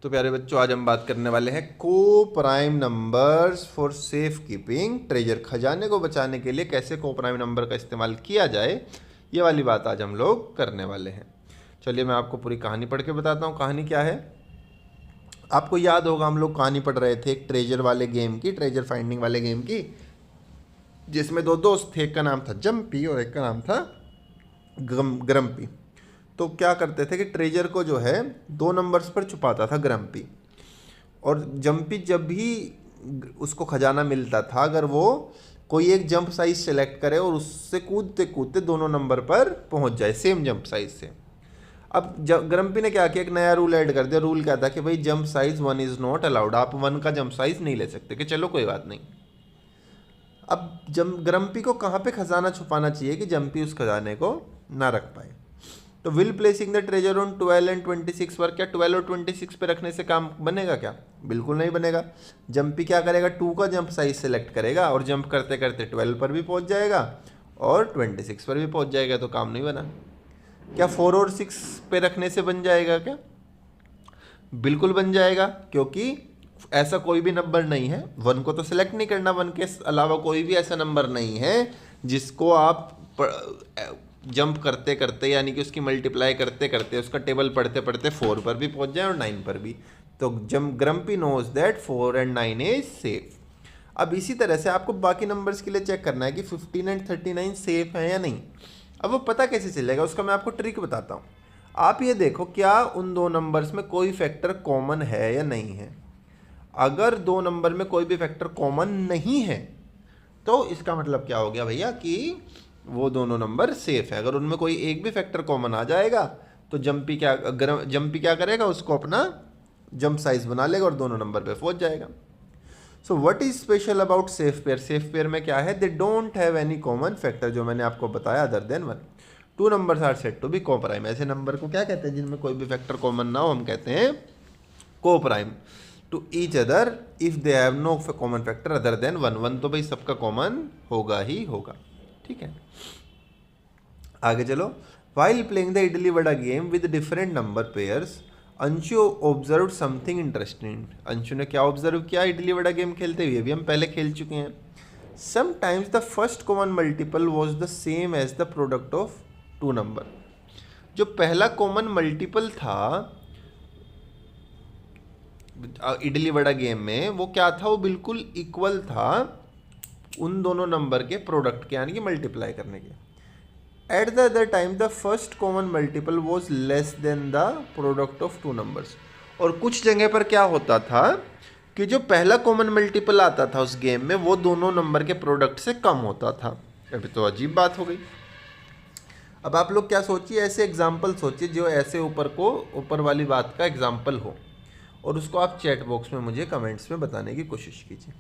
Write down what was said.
तो प्यारे बच्चों, आज हम बात करने वाले हैं को prime numbers for safe keeping treasure. खजाने को बचाने के लिए कैसे को प्राइम नंबर का इस्तेमाल किया जाए, ये वाली बात आज हम लोग करने वाले हैं। चलिए मैं आपको पूरी कहानी पढ़ के बताता हूँ। कहानी क्या है, आपको याद होगा हम लोग कहानी पढ़ रहे थे एक ट्रेजर वाले गेम की, ट्रेजर फाइंडिंग वाले गेम की, जिसमें दो दोस्त थे। एक का नाम था जम्पी और एक का नाम था ग्रम्पी। तो क्या करते थे कि ट्रेजर को जो है 2 नंबर्स पर छुपाता था ग्रम्पी, और जम्पी जब भी उसको खजाना मिलता था, अगर वो कोई एक जंप साइज सेलेक्ट करे और उससे कूदते कूदते दोनों नंबर पर पहुंच जाए सेम जंप साइज से। अब ग्रम्पी ने क्या किया, एक नया रूल ऐड कर दिया। रूल क्या था कि भाई jump size 1 is not allowed, आप 1 का जंप साइज नहीं ले सकते, कि चलो कोई बात नहीं। अब ग्रम्पी को कहाँ पे खजाना छुपाना चाहिए कि जम्पी उस खजाने को ना रख पाए। तो will placing the treasure on 12 and 26 पर, क्या 12 और 26 पे रखने से काम बनेगा क्या? बिल्कुल नहीं बनेगा। जंपी क्या करेगा, 2 का जंप साइज सेलेक्ट करेगा और जंप करते करते 12 पर भी पहुंच जाएगा और 26 पर भी पहुंच जाएगा, तो काम नहीं बना। क्या 4 और 6 पे रखने से बन जाएगा क्या? बिल्कुल बन जाएगा, क्योंकि ऐसा कोई भी नंबर नहीं है। 1 को तो सिलेक्ट नहीं करना, 1 के अलावा कोई भी ऐसा नंबर नहीं है जिसको आप जंप करते करते, यानी कि उसकी मल्टीप्लाई करते करते, उसका टेबल पढ़ते पढ़ते 4 पर भी पहुंच जाए और 9 पर भी। तो grumpy knows that 4 and 9 is safe. अब इसी तरह से आपको बाकी नंबर्स के लिए चेक करना है कि 15 एंड 39 सेफ है या नहीं। अब वो पता कैसे चलेगा, उसका मैं आपको ट्रिक बताता हूँ। आप ये देखो, क्या उन 2 नंबर्स में कोई फैक्टर कॉमन है या नहीं है। अगर 2 नंबर में कोई भी फैक्टर कॉमन नहीं है, तो इसका मतलब क्या हो गया भैया कि वो दोनों नंबर सेफ है। अगर उनमें कोई एक भी फैक्टर कॉमन आ जाएगा तो जंपी क्या करेगा, उसको अपना जंप साइज बना लेगा और दोनों नंबर पे पहुंच जाएगा। So what is special about safe pair? Safe pair में क्या है, they don't have any common factor, जो मैंने आपको बताया, other than 1। 2 numbers are said to be coprime. ऐसे नंबर को क्या कहते हैं जिनमें कोई भी फैक्टर कॉमन ना हो, हम कहते हैं coprime to each other if they have no common factor other than 1। 1 तो भाई सबका कॉमन होगा ही होगा, ठीक है। आगे चलो। While playing the idli vada game with different number pairs, Anshu observe something interesting. Anshu ने क्या ऑब्जर्व किया इडली वड़ा गेम खेलते हुए? भी हम पहले खेल चुके हैं। Sometimes the first common multiple was the same as the product of 2 number. जो पहला कॉमन मल्टीपल था इडली वड़ा गेम में, वो क्या था, वो बिल्कुल इक्वल था उन दोनों नंबर के प्रोडक्ट के, यानी कि मल्टीप्लाई करने के। At the other time the first common multiple was less than the product of 2 numbers. और कुछ जगह पर क्या होता था कि जो पहला कॉमन मल्टीपल आता था उस गेम में, वो दोनों नंबर के प्रोडक्ट से कम होता था। अभी तो अजीब बात हो गई। अब आप लोग क्या सोचिए, ऐसे एग्जाम्पल सोचिए जो ऐसे ऊपर वाली बात का एग्जाम्पल हो, और उसको आप चैट बॉक्स में मुझे कमेंट्स में बताने की कोशिश कीजिए।